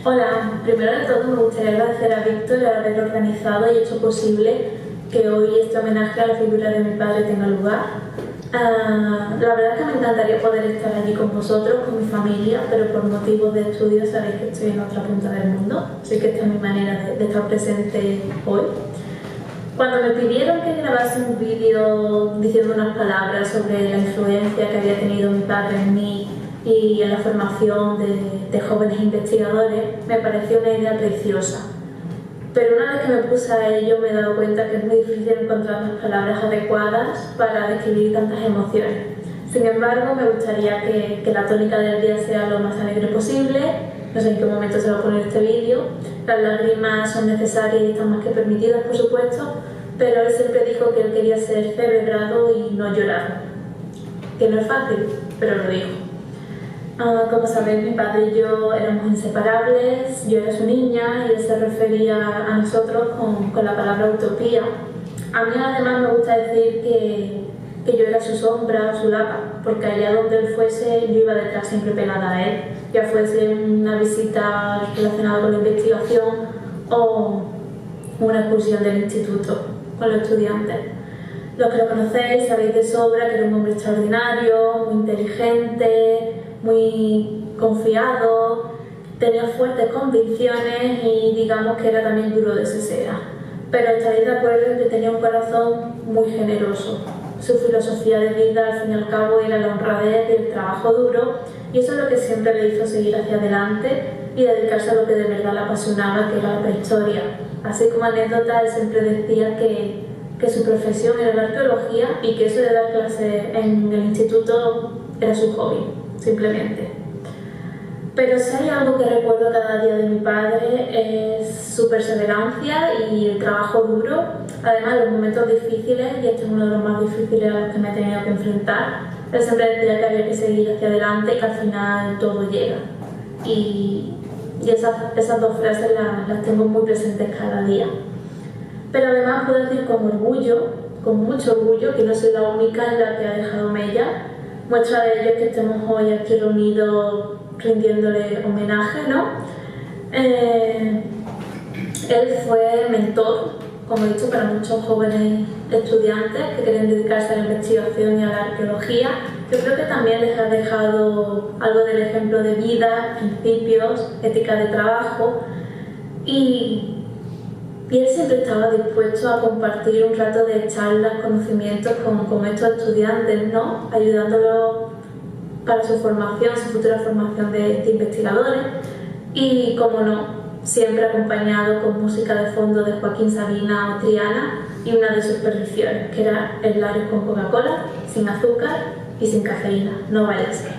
Hola, primero de todo me gustaría agradecer a Víctor el haber organizado y hecho posible que hoy este homenaje a la figura de mi padre tenga lugar. La verdad es que me encantaría poder estar allí con vosotros, con mi familia, pero por motivos de estudio sabéis que estoy en otra punta del mundo, así que esta es mi manera de estar presente hoy. Cuando me pidieron que grabase un vídeo diciendo unas palabras sobre la influencia que había tenido mi padre en mí y en la formación de jóvenes investigadores, me pareció una idea preciosa. Pero una vez que me puse a ello me he dado cuenta que es muy difícil encontrar las palabras adecuadas para describir tantas emociones. Sin embargo, me gustaría que la tónica del día sea lo más alegre posible. No sé en qué momento se va a poner este vídeo. Las lágrimas son necesarias y están más que permitidas, por supuesto, pero él siempre dijo que él quería ser celebrado y no llorado. Que no es fácil, pero lo dijo. Como sabéis, mi padre y yo éramos inseparables, yo era su niña y él se refería a nosotros con la palabra utopía. A mí además me gusta decir que yo era su sombra o su lapa, porque allá donde él fuese yo iba detrás siempre pegada a él, ya fuese una visita relacionada con la investigación o una excursión del instituto con los estudiantes. Los que lo conocéis sabéis de sobra que era un hombre extraordinario, muy inteligente, muy confiado, tenía fuertes convicciones y digamos que era también duro de sesera. Pero estaréis de acuerdo en que tenía un corazón muy generoso. Su filosofía de vida al fin y al cabo era la honradez y el trabajo duro, y eso es lo que siempre le hizo seguir hacia adelante y dedicarse a lo que de verdad le apasionaba, que era la prehistoria. Así como anécdota, él siempre decía que su profesión era la arqueología y que eso de dar clases en el instituto era su hobby, simplemente. Pero si hay algo que recuerdo cada día de mi padre es su perseverancia y el trabajo duro, además los momentos difíciles, y este es uno de los más difíciles a los que me he tenido que enfrentar. Él siempre decía que había que seguir hacia adelante y que al final todo llega. Y esas dos frases las tengo muy presentes cada día. Pero además puedo decir con orgullo, con mucho orgullo, que no soy la única en la que ha dejado mella. Muestra de ello es que estemos hoy aquí reunidos rindiéndole homenaje, ¿no? Él fue mentor, como he dicho, para muchos jóvenes estudiantes que quieren dedicarse a la investigación y a la arqueología. Yo creo que también les ha dejado algo del ejemplo de vida, principios, ética de trabajo, y él siempre estaba dispuesto a compartir un rato de charlas, conocimientos con estos estudiantes, ¿no? Ayudándolos para su formación, su futura formación de investigadores, y, como no, siempre acompañado con música de fondo de Joaquín Sabina o Triana y una de sus perdiciones, que era el Lares con Coca-Cola, sin azúcar y sin cafeína, no vaya a ser.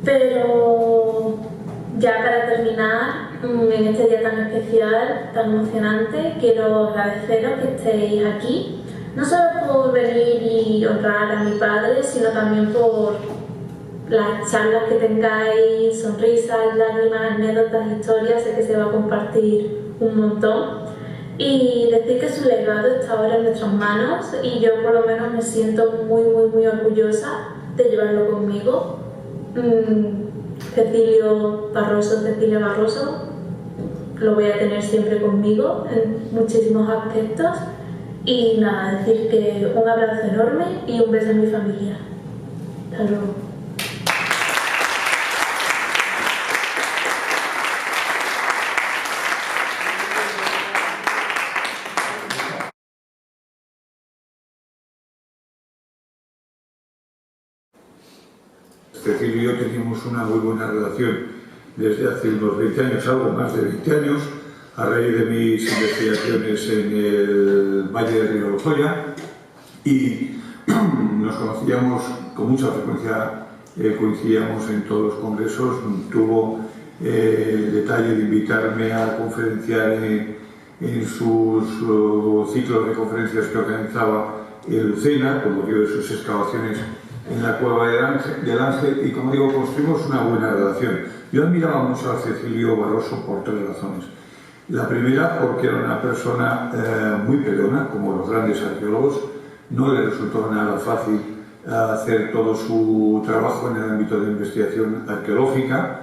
Pero ya para terminar, en este día tan especial, tan emocionante, quiero agradeceros que estéis aquí, no solo por venir y honrar a mi padre, sino también por las charlas que tengáis, sonrisas, lágrimas, anécdotas, historias. Sé que se va a compartir un montón. Y decir que su legado está ahora en nuestras manos y yo por lo menos me siento muy, muy, muy orgullosa de llevarlo conmigo. Cecilia Barroso, lo voy a tener siempre conmigo en muchísimos aspectos. Y nada, decir que un abrazo enorme y un beso a mi familia. Hasta luego. Cecilia y yo teníamos una muy buena relación desde hace unos 20 años, algo más de 20 años, a raíz de mis investigaciones en el Valle de Río Lozoya, y nos conocíamos con mucha frecuencia, coincidíamos en todos los congresos. Tuvo el detalle de invitarme a conferenciar en sus ciclos de conferencias que organizaba en Lucena, con motivo de sus excavaciones en la cueva del Ángel, y como digo, construimos una buena relación. Yo admiraba mucho a Cecilio Barroso por 3 razones. La primera, porque era una persona muy peleona, como los grandes arqueólogos. No le resultó nada fácil hacer todo su trabajo en el ámbito de investigación arqueológica.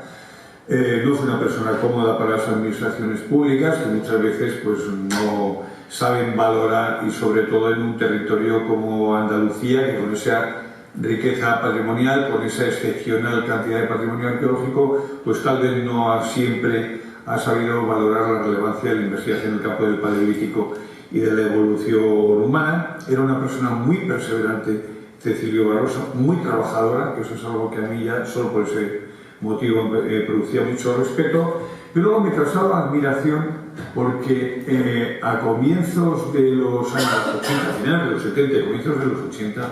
No fue una persona cómoda para las administraciones públicas, que muchas veces pues, no saben valorar, y sobre todo en un territorio como Andalucía, que con esa riqueza patrimonial, con esa excepcional cantidad de patrimonio arqueológico, pues tal vez no siempre ha sabido valorar la relevancia de la investigación en el campo del Paleolítico y de la evolución humana. Era una persona muy perseverante, Cecilio Barroso, muy trabajadora, que eso es algo que a mí ya solo por ese motivo producía mucho respeto, pero luego me causaba admiración porque a comienzos de los años 80, finales de los 70 y comienzos de los 80,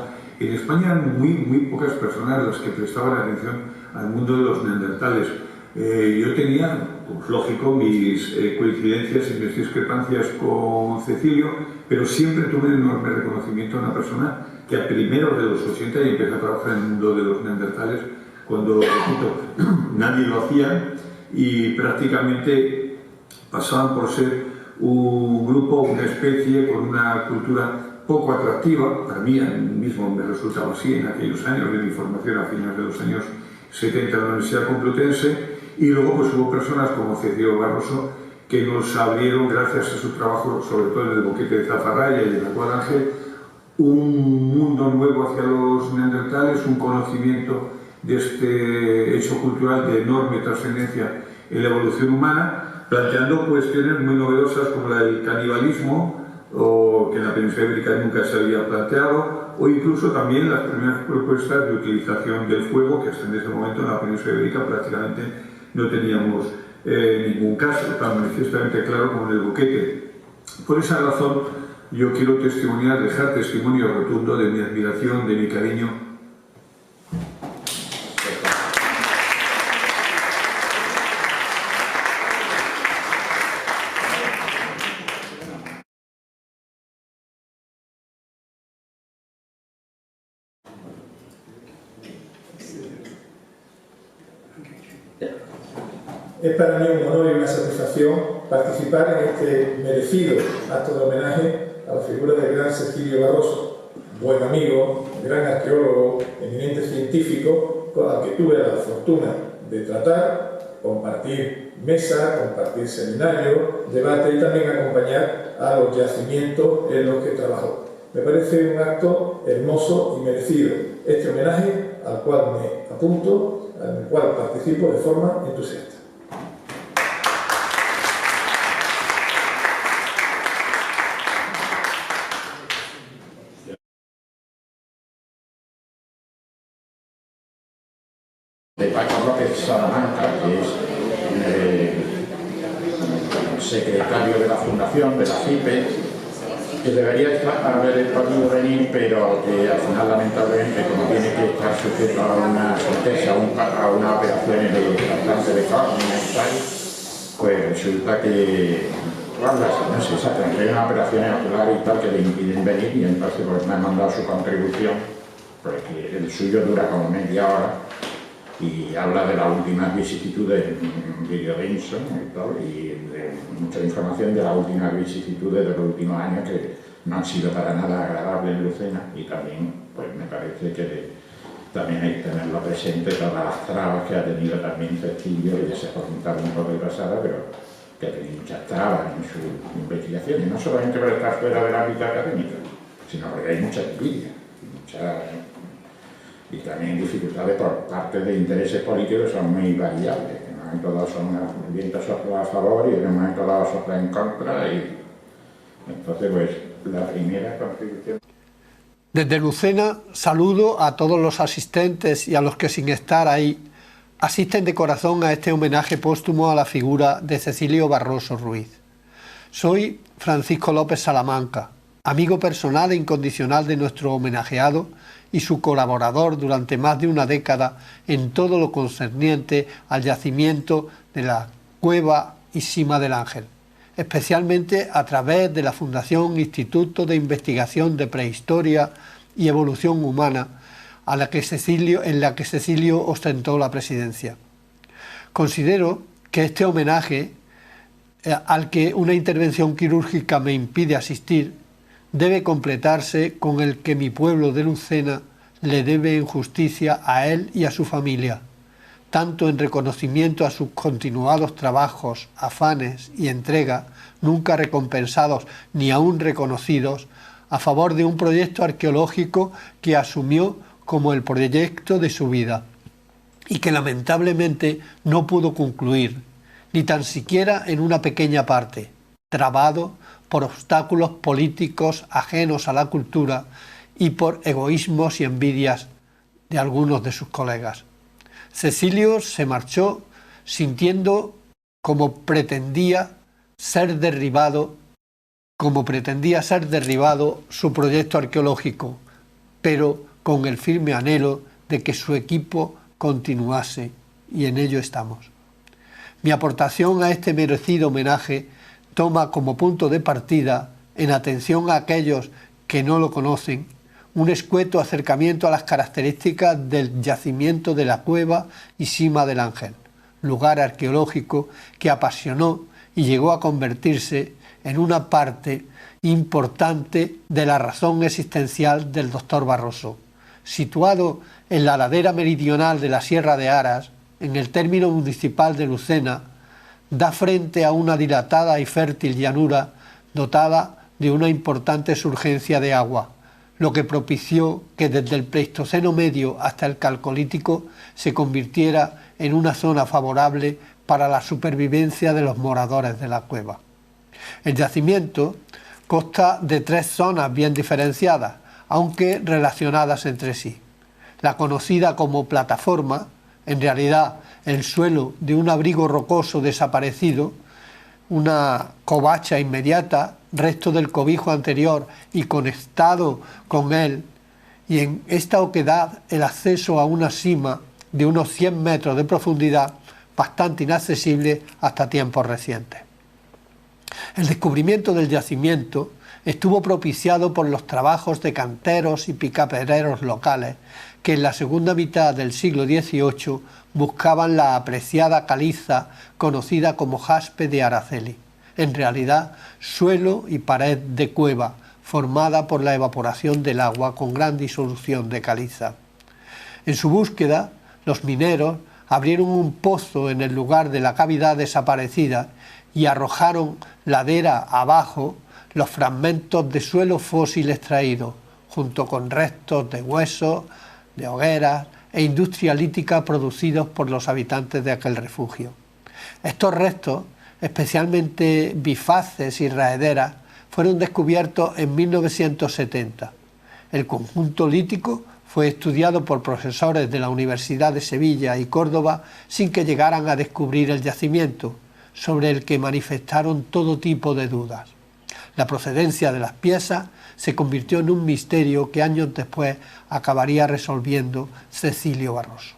en España eran muy pocas personas las que prestaban atención al mundo de los neandertales. Yo tenía, pues lógico, mis coincidencias y mis discrepancias con Cecilio, pero siempre tuve un enorme reconocimiento a una persona que a primeros de los 80 ya empezó a trabajar en el mundo de los neandertales, cuando, repito, nadie lo hacía y prácticamente pasaban por ser un grupo, una especie con una cultura poco atractiva. Para mí mismo me resultaba así en aquellos años de mi formación a finales de los años 70 en la Universidad Complutense, y luego pues hubo personas como Cecilio Barroso que nos abrieron, gracias a su trabajo, sobre todo en el boquete de Zafarraya y en la Cuadra Ángel, un mundo nuevo hacia los neandertales, un conocimiento de este hecho cultural de enorme trascendencia en la evolución humana, planteando cuestiones muy novedosas como la del canibalismo, o que en la península ibérica nunca se había planteado, o incluso también las primeras propuestas de utilización del fuego, que hasta en ese momento en la península ibérica prácticamente no teníamos ningún caso tan manifiestamente claro como en el boquete. Por esa razón yo quiero testimoniar, dejar testimonio rotundo de mi admiración, de mi cariño. Es para mí un honor y una satisfacción participar en este merecido acto de homenaje a la figura del gran Cecilio Barroso, buen amigo, gran arqueólogo, eminente científico, con el que tuve la fortuna de tratar, compartir mesa, compartir seminario, debate y también acompañar a los yacimientos en los que trabajó. Me parece un acto hermoso y merecido este homenaje al cual me apunto, al cual participo de forma entusiasta. De Paco López Salamanca, que es secretario de la Fundación, de la FIPE, que debería haber podido venir, pero que al final, lamentablemente, como tiene que estar sujeto a una sorpresa, a una operación de trasplante de córnea y tal, pues resulta que, no sé exactamente, hay una operación ocular y tal que le impiden venir, y entonces pues, me han mandado su contribución, porque el suyo dura como media hora, y habla de las últimas vicisitudes en Video Denson y tal, y de mucha información de las últimas vicisitudes de los últimos años que no han sido para nada agradables en Lucena, y también pues me parece que también hay que tenerlo presente todas las trabas que ha tenido también Cecilio, que ya se ha comentado un poco de pasada, pero que ha tenido muchas trabas en su investigación, y no solamente por estar fuera del ámbito académico, sino porque hay mucha envidia, y también dificultades por parte de intereses políticos que son muy variables. En un momento dado son vientos soplan a favor y en un momento dado soplan en contra, y entonces pues la primera contribución. Desde Lucena saludo a todos los asistentes y a los que sin estar ahí asisten de corazón a este homenaje póstumo a la figura de Cecilio Barroso Ruiz. Soy Francisco López Salamanca, amigo personal e incondicional de nuestro homenajeado y su colaborador durante más de una década en todo lo concerniente al yacimiento de la Cueva y Sima del Ángel, especialmente a través de la Fundación Instituto de Investigación de Prehistoria y Evolución Humana, en la que Cecilio ostentó la presidencia. Considero que este homenaje, al que una intervención quirúrgica me impide asistir, debe completarse con el que mi pueblo de Lucena le debe en justicia a él y a su familia, tanto en reconocimiento a sus continuados trabajos, afanes y entrega, nunca recompensados ni aún reconocidos, a favor de un proyecto arqueológico que asumió como el proyecto de su vida y que lamentablemente no pudo concluir, ni tan siquiera en una pequeña parte, trabado por obstáculos políticos ajenos a la cultura y por egoísmos y envidias de algunos de sus colegas. Cecilio se marchó sintiendo como pretendía ser derribado su proyecto arqueológico, pero con el firme anhelo de que su equipo continuase, y en ello estamos. Mi aportación a este merecido homenaje toma como punto de partida, en atención a aquellos que no lo conocen, un escueto acercamiento a las características del yacimiento de la Cueva y Sima del Ángel, lugar arqueológico que apasionó y llegó a convertirse en una parte importante de la razón existencial del doctor Barroso. Situado en la ladera meridional de la Sierra de Aras, en el término municipal de Lucena, da frente a una dilatada y fértil llanura dotada de una importante surgencia de agua, lo que propició que desde el Pleistoceno medio hasta el Calcolítico se convirtiera en una zona favorable para la supervivencia de los moradores de la cueva. El yacimiento consta de 3 zonas bien diferenciadas, aunque relacionadas entre sí. La conocida como plataforma, en realidad el suelo de un abrigo rocoso desaparecido, una covacha inmediata, resto del cobijo anterior y conectado con él, y en esta oquedad el acceso a una sima de unos 100 metros de profundidad, bastante inaccesible hasta tiempos recientes. El descubrimiento del yacimiento estuvo propiciado por los trabajos de canteros y picapereros locales que en la segunda mitad del siglo XVIII buscaban la apreciada caliza conocida como jaspe de Araceli, en realidad suelo y pared de cueva formada por la evaporación del agua con gran disolución de caliza. En su búsqueda, los mineros abrieron un pozo en el lugar de la cavidad desaparecida y arrojaron ladera abajo los fragmentos de suelo fósil extraídos, junto con restos de huesos, de hogueras e industria lítica producidos por los habitantes de aquel refugio. Estos restos, especialmente bifaces y raederas, fueron descubiertos en 1970. El conjunto lítico fue estudiado por profesores de la Universidad de Sevilla y Córdoba sin que llegaran a descubrir el yacimiento, sobre el que manifestaron todo tipo de dudas. La procedencia de las piezas se convirtió en un misterio que años después acabaría resolviendo Cecilio Barroso.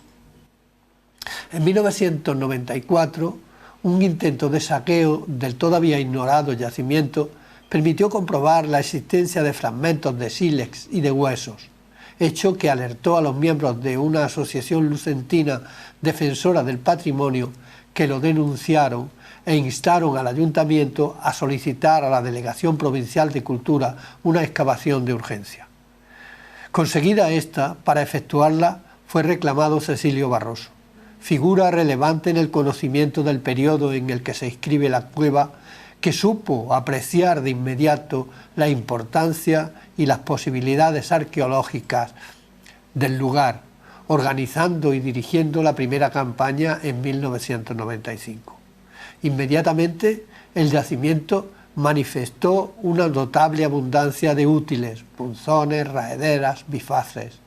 En 1994, un intento de saqueo del todavía ignorado yacimiento permitió comprobar la existencia de fragmentos de sílex y de huesos, hecho que alertó a los miembros de una asociación lucentina defensora del patrimonio que lo denunciaron e instaron al ayuntamiento a solicitar a la Delegación Provincial de Cultura una excavación de urgencia. Conseguida esta, para efectuarla fue reclamado Cecilio Barroso, figura relevante en el conocimiento del periodo en el que se inscribe la cueva, que supo apreciar de inmediato la importancia y las posibilidades arqueológicas del lugar, organizando y dirigiendo la primera campaña en 1995. Inmediatamente el yacimiento manifestó una notable abundancia de útiles, punzones, raederas, bifaces,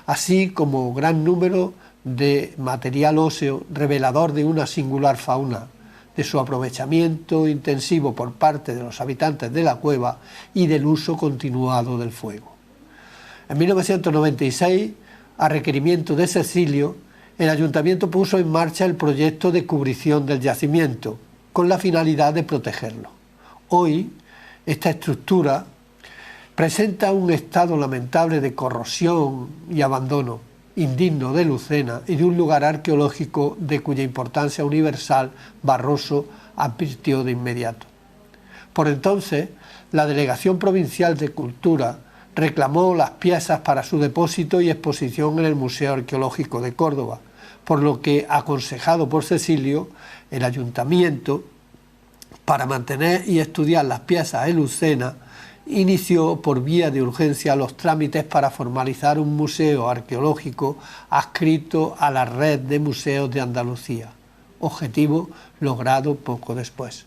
así como gran número de material óseo revelador de una singular fauna, de su aprovechamiento intensivo por parte de los habitantes de la cueva y del uso continuado del fuego. En 1996, a requerimiento de Cecilio, el ayuntamiento puso en marcha el proyecto de cubrición del yacimiento, con la finalidad de protegerlo. Hoy, esta estructura presenta un estado lamentable de corrosión y abandono, indigno de Lucena y de un lugar arqueológico de cuya importancia universal Barroso advirtió de inmediato. Por entonces, la Delegación Provincial de Cultura reclamó las piezas para su depósito y exposición en el Museo Arqueológico de Córdoba, por lo que, aconsejado por Cecilio, el ayuntamiento, para mantener y estudiar las piezas en Lucena, inició por vía de urgencia los trámites para formalizar un museo arqueológico adscrito a la red de museos de Andalucía, objetivo logrado poco después.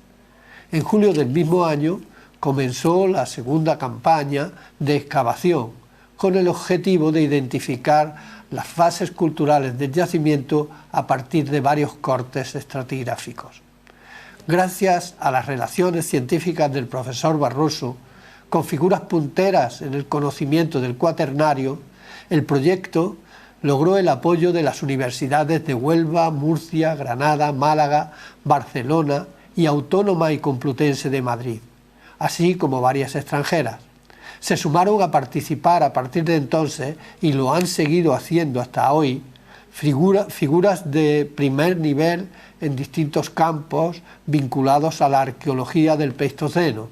En julio del mismo año comenzó la segunda campaña de excavación, con el objetivo de identificar las fases culturales del yacimiento a partir de varios cortes estratigráficos. Gracias a las relaciones científicas del profesor Barroso, con figuras punteras en el conocimiento del cuaternario, el proyecto logró el apoyo de las universidades de Huelva, Murcia, Granada, Málaga, Barcelona y Autónoma y Complutense de Madrid, así como varias extranjeras. Se sumaron a participar a partir de entonces, y lo han seguido haciendo hasta hoy, figuras de primer nivel en distintos campos vinculados a la arqueología del Pleistoceno: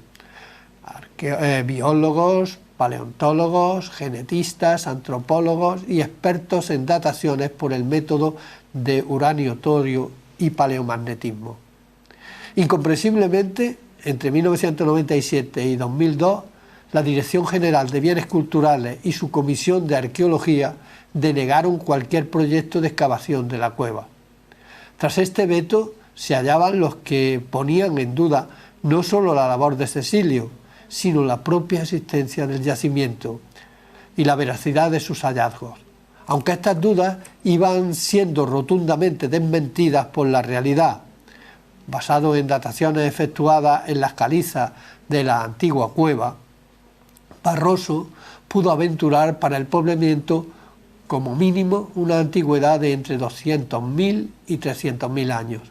biólogos, paleontólogos, genetistas, antropólogos y expertos en dataciones por el método de uranio-torio y paleomagnetismo. Incomprensiblemente, entre 1997 y 2002, la Dirección General de Bienes Culturales y su Comisión de Arqueología denegaron cualquier proyecto de excavación de la cueva. Tras este veto se hallaban los que ponían en duda no solo la labor de Cecilio, sino la propia existencia del yacimiento y la veracidad de sus hallazgos, aunque estas dudas iban siendo rotundamente desmentidas por la realidad. Basado en dataciones efectuadas en las calizas de la antigua cueva, Barroso pudo aventurar para el poblamiento como mínimo una antigüedad de entre 200.000 y 300.000 años,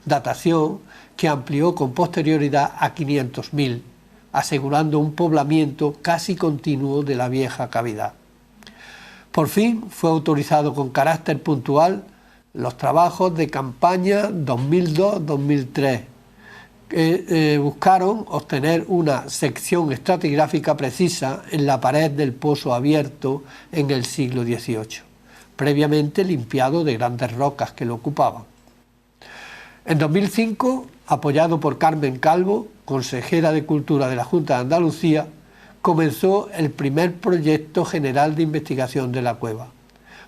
datación que amplió con posterioridad a 500.000, asegurando un poblamiento casi continuo de la vieja cavidad. Por fin fue autorizado con carácter puntual los trabajos de campaña 2002-2003, que buscaron obtener una sección estratigráfica precisa en la pared del pozo abierto en el siglo XVIII, previamente limpiado de grandes rocas que lo ocupaban. En 2005, apoyado por Carmen Calvo, consejera de Cultura de la Junta de Andalucía, comenzó el primer proyecto general de investigación de la cueva.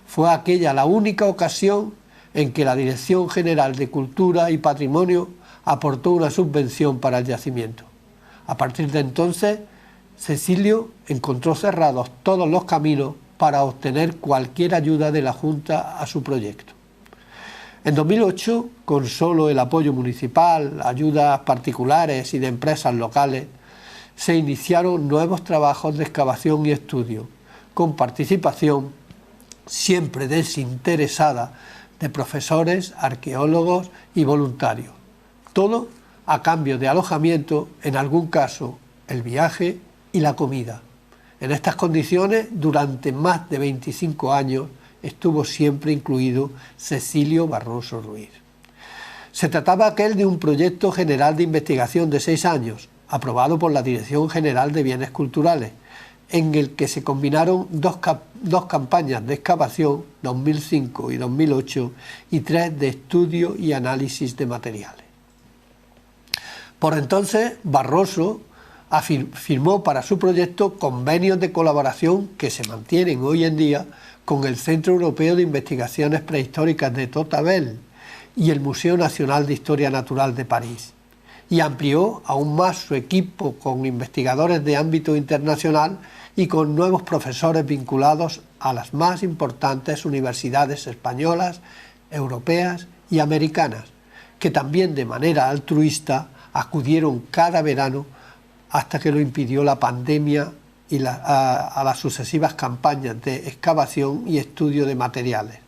Fue aquella la única ocasión en que la Dirección General de Cultura y Patrimonio aportó una subvención para el yacimiento. A partir de entonces, Cecilio encontró cerrados todos los caminos para obtener cualquier ayuda de la Junta a su proyecto. En 2008, con solo el apoyo municipal, ayudas particulares y de empresas locales, se iniciaron nuevos trabajos de excavación y estudio, con participación siempre desinteresada de profesores, arqueólogos y voluntarios. Todo a cambio de alojamiento, en algún caso el viaje y la comida. En estas condiciones, durante más de 25 años, estuvo siempre incluido Cecilio Barroso Ruiz. Se trataba de un proyecto general de investigación de 6 años, aprobado por la Dirección General de Bienes Culturales, en el que se combinaron dos campañas de excavación, 2005 y 2008, y 3 de estudio y análisis de materiales. Por entonces, Barroso firmó para su proyecto convenios de colaboración que se mantienen hoy en día con el Centro Europeo de Investigaciones Prehistóricas de Totabel y el Museo Nacional de Historia Natural de París, y amplió aún más su equipo con investigadores de ámbito internacional y con nuevos profesores vinculados a las más importantes universidades españolas, europeas y americanas, que también de manera altruista acudieron cada verano hasta que lo impidió la pandemia y a las sucesivas campañas de excavación y estudio de materiales,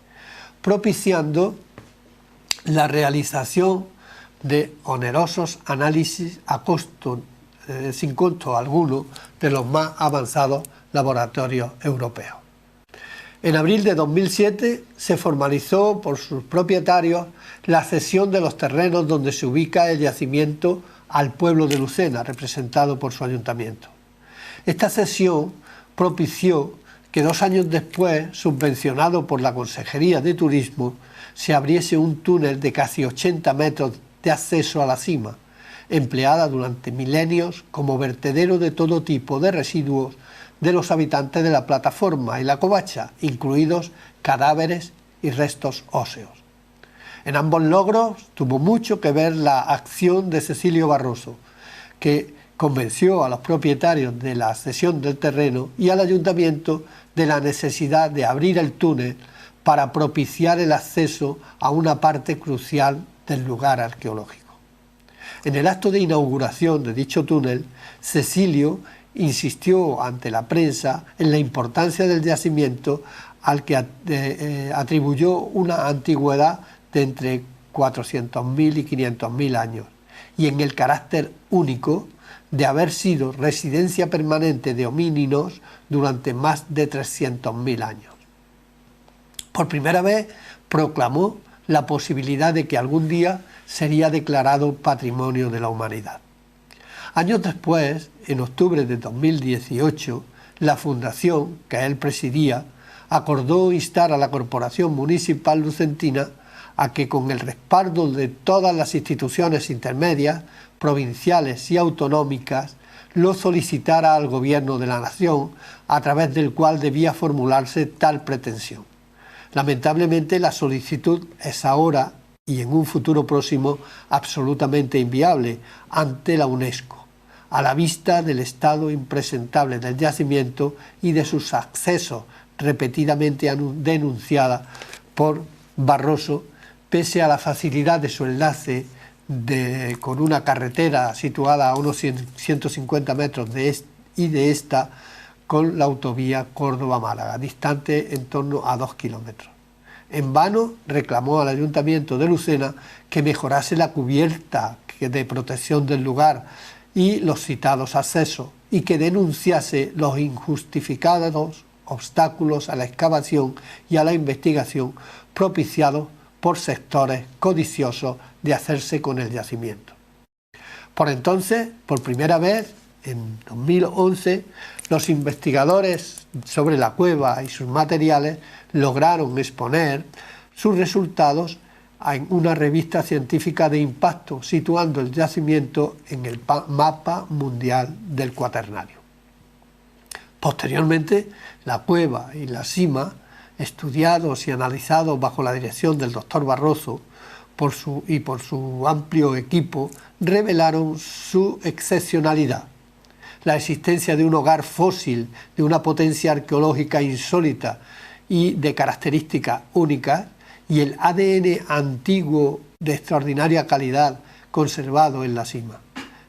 propiciando la realización de onerosos análisis a costo, sin costo alguno, de los más avanzados laboratorios europeos. En abril de 2007 se formalizó por sus propietarios la cesión de los terrenos donde se ubica el yacimiento al pueblo de Lucena, representado por su ayuntamiento. Esta cesión propició que 2 años después, subvencionado por la Consejería de Turismo, se abriese un túnel de casi 80 metros de acceso a la cima, empleada durante milenios como vertedero de todo tipo de residuos de los habitantes de la plataforma y la covacha, incluidos cadáveres y restos óseos. En ambos logros tuvo mucho que ver la acción de Cecilio Barroso, que convenció a los propietarios de la cesión del terreno y al ayuntamiento de la necesidad de abrir el túnel para propiciar el acceso a una parte crucial del lugar arqueológico. En el acto de inauguración de dicho túnel, Cecilio insistió ante la prensa en la importancia del yacimiento, al que atribuyó una antigüedad de entre 400.000 y 500.000 años, y en el carácter único de haber sido residencia permanente de homínidos durante más de 300.000 años. Por primera vez proclamó la posibilidad de que algún día sería declarado Patrimonio de la Humanidad. Años después, en octubre de 2018, la fundación que él presidía acordó instar a la Corporación Municipal Lucentina a que, con el respaldo de todas las instituciones intermedias, provinciales y autonómicas, lo solicitara al Gobierno de la Nación, a través del cual debía formularse tal pretensión. Lamentablemente, la solicitud es ahora y en un futuro próximo absolutamente inviable ante la UNESCO, a la vista del estado impresentable del yacimiento y de sus accesos repetidamente denunciada por Barroso, pese a la facilidad de su enlace con una carretera situada a unos 150 metros de esta con la autovía Córdoba-Málaga, distante en torno a 2 kilómetros. En vano reclamó al Ayuntamiento de Lucena que mejorase la cubierta de protección del lugar y los citados accesos, y que denunciase los injustificados obstáculos a la excavación y a la investigación propiciados por sectores codiciosos de hacerse con el yacimiento. Por entonces, por primera vez, en 2011, los investigadores sobre la cueva y sus materiales lograron exponer sus resultados en una revista científica de impacto, situando el yacimiento en el mapa mundial del Cuaternario. Posteriormente, la cueva y la cima, estudiados y analizados bajo la dirección del doctor Barroso por su amplio equipo, revelaron su excepcionalidad. La existencia de un hogar fósil de una potencia arqueológica insólita y de características únicas, y el ADN antiguo de extraordinaria calidad conservado en la cima.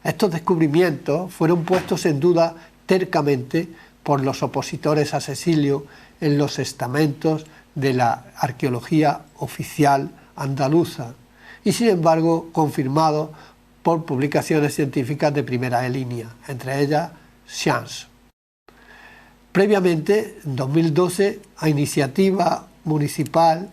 Estos descubrimientos fueron puestos en duda tercamente por los opositores a Cecilio en los estamentos de la arqueología oficial andaluza, y sin embargo confirmados por publicaciones científicas de primera línea, entre ellas Science. Previamente, en 2012, a iniciativa municipal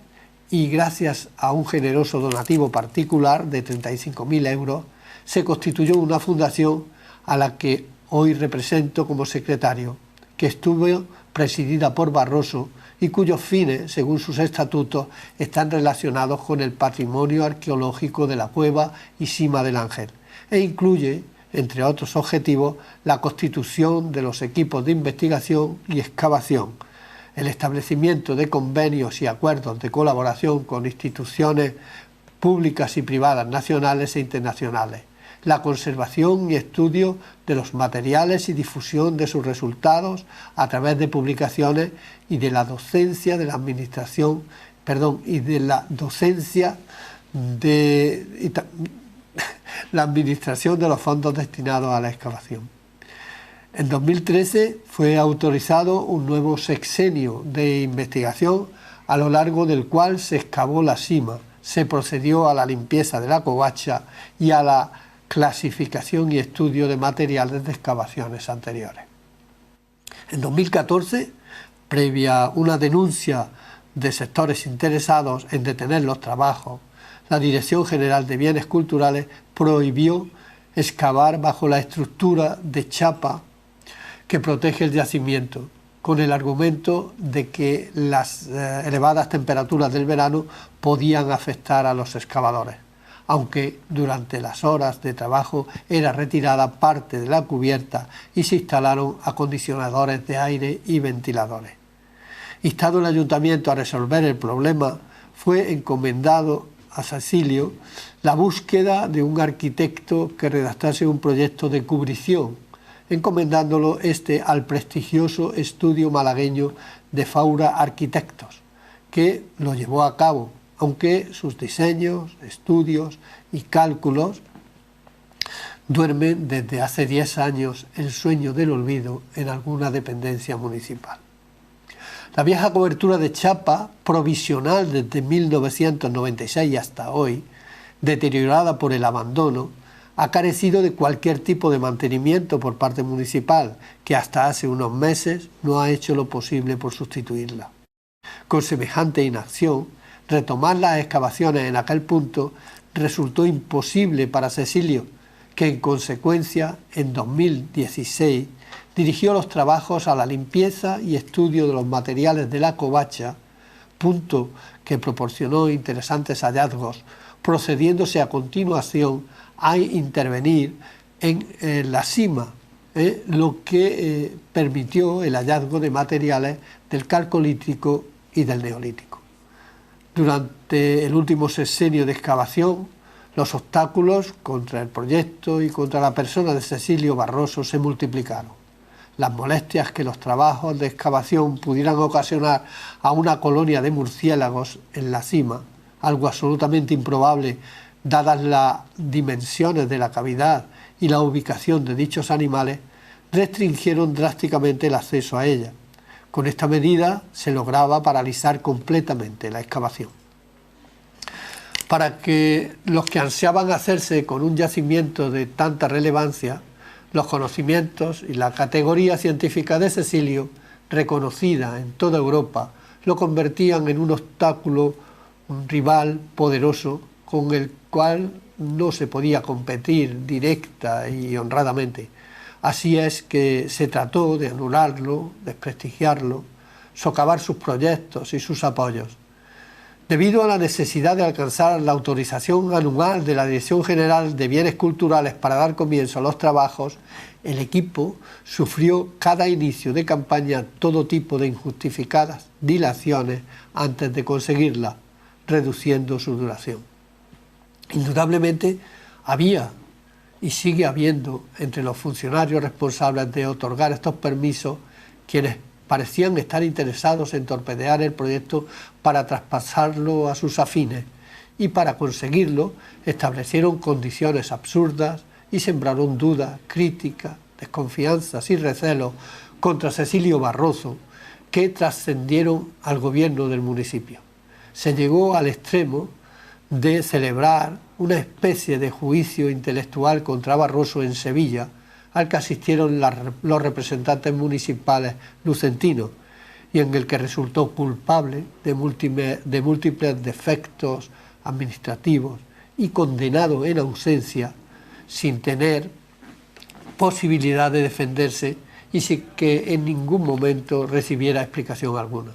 y gracias a un generoso donativo particular de 35.000 euros, se constituyó una fundación a la que hoy represento como secretario, que estuvo presidida por Barroso y cuyos fines, según sus estatutos, están relacionados con el patrimonio arqueológico de la cueva y cima del Ángel, e incluye, entre otros objetivos, la constitución de los equipos de investigación y excavación, el establecimiento de convenios y acuerdos de colaboración con instituciones públicas y privadas nacionales e internacionales, la conservación y estudio de los materiales y difusión de sus resultados a través de publicaciones y de la docencia de la administración, la administración de los fondos destinados a la excavación. En 2013 fue autorizado un nuevo sexenio de investigación, a lo largo del cual se excavó la cima, se procedió a la limpieza de la covacha y a la clasificación y estudio de materiales de excavaciones anteriores. En 2014, previa una denuncia de sectores interesados en detener los trabajos, la Dirección General de Bienes Culturales prohibió excavar bajo la estructura de chapa que protege el yacimiento, con el argumento de que las elevadas temperaturas del verano podían afectar a los excavadores, aunque durante las horas de trabajo era retirada parte de la cubierta y se instalaron acondicionadores de aire y ventiladores. Instado el ayuntamiento a resolver el problema, fue encomendado a Cecilio la búsqueda de un arquitecto que redactase un proyecto de cubrición, encomendándolo al prestigioso estudio malagueño de Faura Arquitectos, que lo llevó a cabo, aunque sus diseños, estudios y cálculos duermen desde hace 10 años el sueño del olvido en alguna dependencia municipal. La vieja cobertura de chapa, provisional desde 1996 hasta hoy, deteriorada por el abandono, ha carecido de cualquier tipo de mantenimiento por parte municipal, que hasta hace unos meses no ha hecho lo posible por sustituirla. Con semejante inacción, retomar las excavaciones en aquel punto resultó imposible para Cecilio, que en consecuencia, en 2016, dirigió los trabajos a la limpieza y estudio de los materiales de la covacha, punto que proporcionó interesantes hallazgos, procediéndose a continuación a intervenir en la sima, lo que permitió el hallazgo de materiales del calcolítico y del neolítico. Durante el último sexenio de excavación, los obstáculos contra el proyecto y contra la persona de Cecilio Barroso se multiplicaron. Las molestias que los trabajos de excavación pudieran ocasionar a una colonia de murciélagos en la cima, algo absolutamente improbable dadas las dimensiones de la cavidad y la ubicación de dichos animales, restringieron drásticamente el acceso a ella. Con esta medida se lograba paralizar completamente la excavación. Para que los que ansiaban hacerse con un yacimiento de tanta relevancia, los conocimientos y la categoría científica de Cecilio, reconocida en toda Europa, lo convertían en un obstáculo, un rival poderoso con el cual no se podía competir directa y honradamente. Así es que se trató de anularlo, desprestigiarlo, socavar sus proyectos y sus apoyos. Debido a la necesidad de alcanzar la autorización anual de la Dirección General de Bienes Culturales para dar comienzo a los trabajos, el equipo sufrió cada inicio de campaña todo tipo de injustificadas dilaciones antes de conseguirla, reduciendo su duración. Indudablemente había y sigue habiendo entre los funcionarios responsables de otorgar estos permisos quienes parecían estar interesados en torpedear el proyecto para traspasarlo a sus afines, y para conseguirlo establecieron condiciones absurdas y sembraron dudas, críticas, desconfianzas y recelos contra Cecilio Barroso que trascendieron al gobierno del municipio. Se llegó al extremo de celebrar una especie de juicio intelectual contra Barroso en Sevilla, al que asistieron los representantes municipales lucentinos, y en el que resultó culpable de múltiples defectos administrativos y condenado en ausencia, sin tener posibilidad de defenderse y sin que en ningún momento recibiera explicación alguna.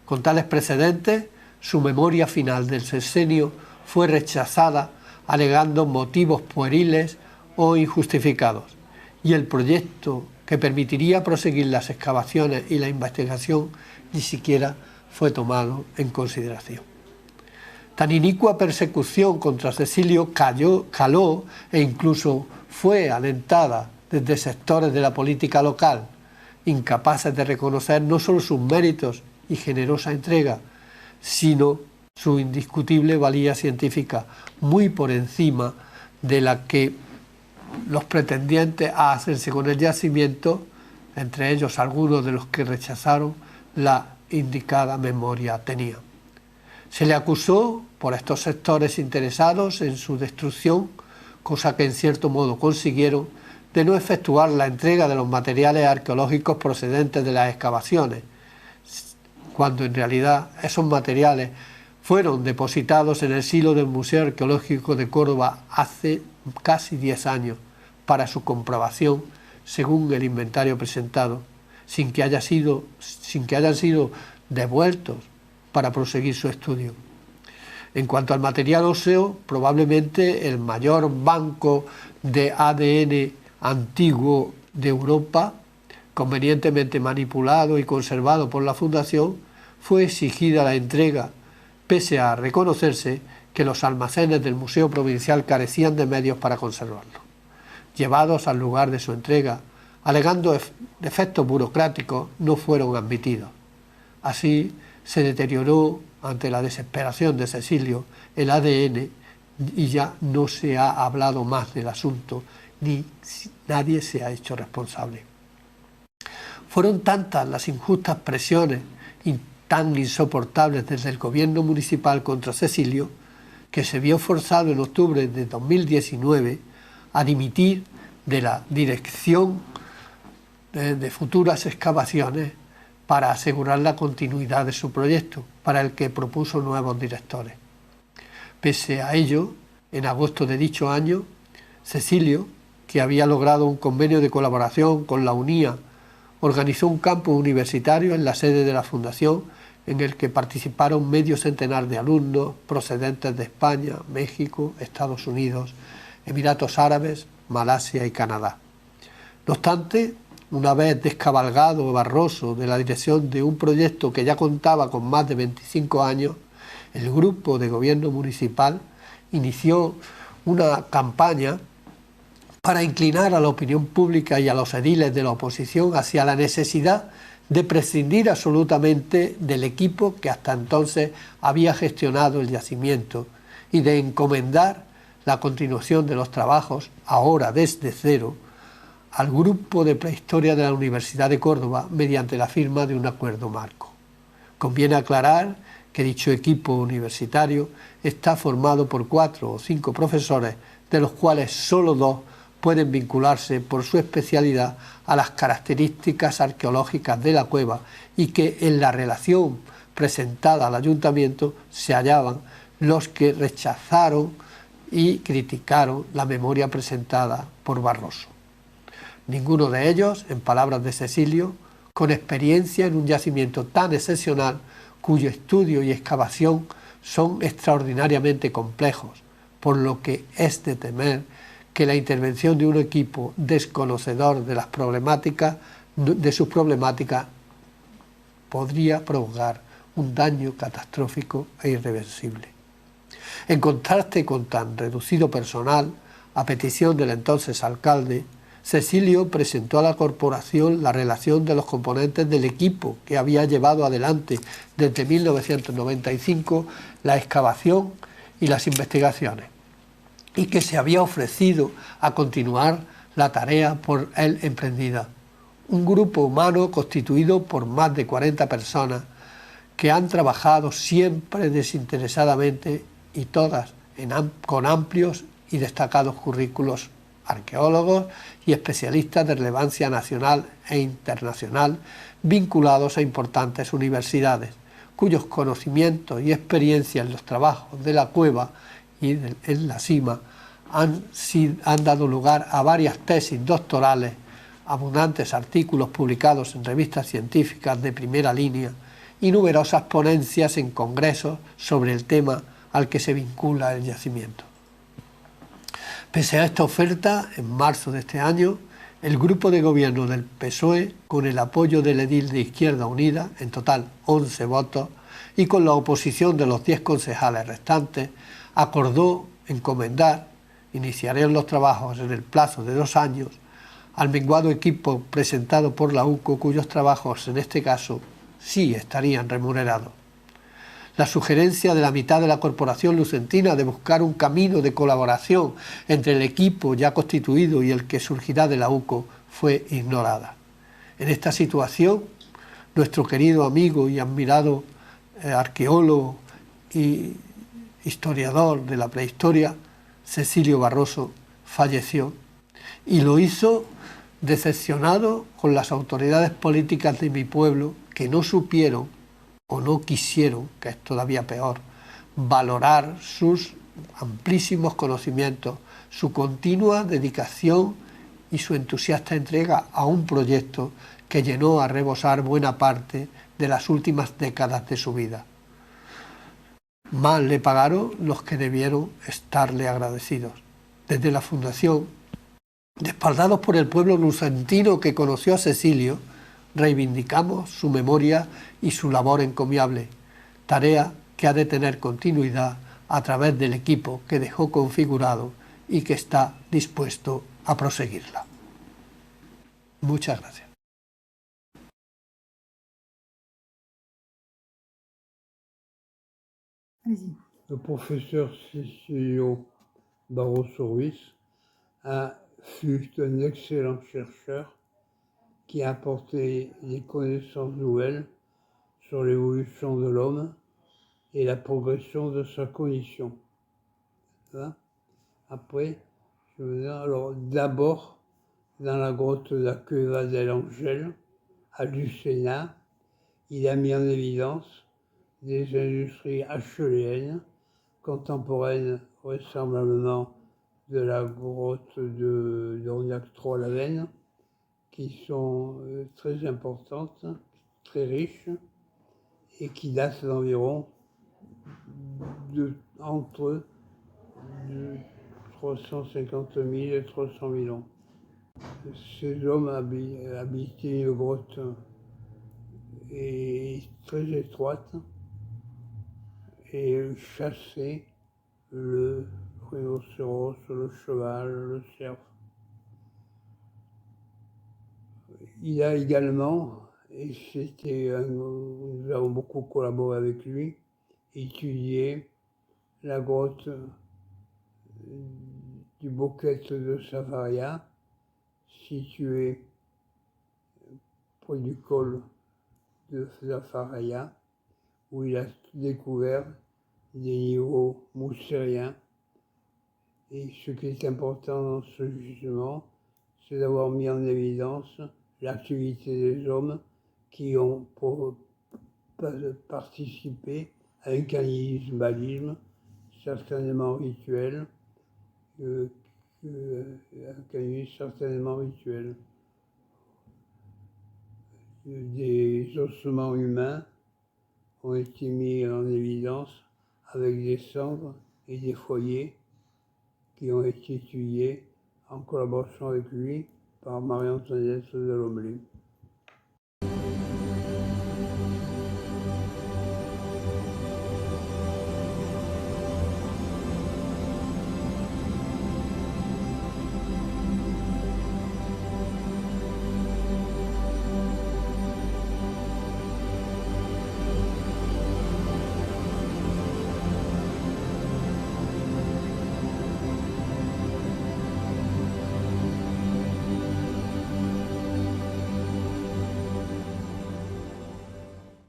Con tales precedentes, su memoria final del sexenio fue rechazada alegando motivos pueriles o injustificados, y el proyecto que permitiría proseguir las excavaciones y la investigación ni siquiera fue tomado en consideración. Tan inicua persecución contra Cecilio caló e incluso fue alentada desde sectores de la política local, incapaces de reconocer no solo sus méritos y generosa entrega, sino su indiscutible valía científica, muy por encima de la que los pretendientes a hacerse con el yacimiento, entre ellos algunos de los que rechazaron la indicada memoria, tenían. Se le acusó por estos sectores interesados en su destrucción, cosa que en cierto modo consiguieron, de no efectuar la entrega de los materiales arqueológicos procedentes de las excavaciones, cuando en realidad esos materiales fueron depositados en el silo del Museo Arqueológico de Córdoba hace casi 10 años para su comprobación, según el inventario presentado, sin que hayan sido devueltos para proseguir su estudio. En cuanto al material óseo, probablemente el mayor banco de ADN antiguo de Europa, convenientemente manipulado y conservado por la Fundación, fue exigida la entrega, pese a reconocerse que los almacenes del Museo Provincial carecían de medios para conservarlo. Llevados al lugar de su entrega, alegando defectos burocráticos, no fueron admitidos. Así se deterioró, ante la desesperación de Cecilio, el ADN y ya no se ha hablado más del asunto, ni nadie se ha hecho responsable. Fueron tantas las injustas presiones tan insoportables desde el gobierno municipal contra Cecilio, que se vio forzado en octubre de 2019 a dimitir de la dirección de futuras excavaciones para asegurar la continuidad de su proyecto, para el que propuso nuevos directores. Pese a ello, en agosto de dicho año, Cecilio, que había logrado un convenio de colaboración con la UNIA, organizó un campus universitario en la sede de la Fundación, en el que participaron medio centenar de alumnos procedentes de España, México, Estados Unidos, Emiratos Árabes, Malasia y Canadá. No obstante, una vez descabalgado Barroso de la dirección de un proyecto que ya contaba con más de 25 años, el grupo de gobierno municipal inició una campaña para inclinar a la opinión pública y a los ediles de la oposición hacia la necesidad de prescindir absolutamente del equipo que hasta entonces había gestionado el yacimiento y de encomendar la continuación de los trabajos, ahora desde cero, al grupo de prehistoria de la Universidad de Córdoba mediante la firma de un acuerdo marco. Conviene aclarar que dicho equipo universitario está formado por 4 o 5 profesores, de los cuales solo 2 pueden vincularse por su especialidad a las características arqueológicas de la cueva y que en la relación presentada al ayuntamiento se hallaban los que rechazaron y criticaron la memoria presentada por Barroso. Ninguno de ellos, en palabras de Cecilio, con experiencia en un yacimiento tan excepcional, cuyo estudio y excavación son extraordinariamente complejos, por lo que es de temer que la intervención de un equipo desconocedor de sus problemáticas podría provocar un daño catastrófico e irreversible. En contraste con tan reducido personal, a petición del entonces alcalde, Cecilio presentó a la corporación la relación de los componentes del equipo que había llevado adelante desde 1995 la excavación y las investigaciones, y que se había ofrecido a continuar la tarea por él emprendida. Un grupo humano constituido por más de 40 personas que han trabajado siempre desinteresadamente y todas con amplios y destacados currículos, arqueólogos y especialistas de relevancia nacional e internacional vinculados a importantes universidades, cuyos conocimientos y experiencia en los trabajos de la cueva y en la cima han dado lugar a varias tesis doctorales, abundantes artículos publicados en revistas científicas de primera línea y numerosas ponencias en congresos sobre el tema al que se vincula el yacimiento. Pese a esta oferta, en marzo de este año, el grupo de gobierno del PSOE, con el apoyo del edil de Izquierda Unida, en total 11 votos, y con la oposición de los 10 concejales restantes, acordó encomendar, iniciarían los trabajos en el plazo de 2 años, al menguado equipo presentado por la UCO, cuyos trabajos en este caso sí estarían remunerados. La sugerencia de la mitad de la corporación lucentina de buscar un camino de colaboración entre el equipo ya constituido y el que surgirá de la UCO fue ignorada. En esta situación, nuestro querido amigo y admirado arqueólogo y historiador de la prehistoria, Cecilio Barroso, falleció, y lo hizo decepcionado con las autoridades políticas de mi pueblo, que no supieron o no quisieron, que es todavía peor, valorar sus amplísimos conocimientos, su continua dedicación y su entusiasta entrega a un proyecto que llenó a rebosar buena parte de las últimas décadas de su vida. Más le pagaron los que debieron estarle agradecidos. Desde la Fundación, respaldados por el pueblo lucentino que conoció a Cecilio, reivindicamos su memoria y su labor encomiable, tarea que ha de tener continuidad a través del equipo que dejó configurado y que está dispuesto a proseguirla. Muchas gracias. Le professeur Cecilio Barroso Ruiz fut un excellent chercheur qui a apporté des connaissances nouvelles sur l'évolution de l'homme et la progression de sa condition. Hein? Après, je veux dire, alors d'abord, dans la grotte de la Cueva del Ángel, à Lucena, il a mis en évidence des industries acheuléennes contemporaines vraisemblablement de la grotte de d'Orniac 3 la Veine, qui sont très importantes, très riches, et qui datent d'environ entre 350 000 et 300 000 ans. Ces hommes habitaient une grotte très étroite et chassaient le rhinocéros, le cheval, le cerf. Il a également, et nous avons beaucoup collaboré avec lui, étudié la grotte du Boquete de Savaria, située près du col de Savaria, où il a découvert des niveaux moussériens. Et ce qui est important dans ce gisement, c'est d'avoir mis en évidence l'activité des hommes qui ont participé à un cannibalisme certainement rituel, Des ossements humains ont été mis en évidence avec des cendres et des foyers qui ont été étudiés en collaboration avec lui par Marie-Antoinette de Lomblé.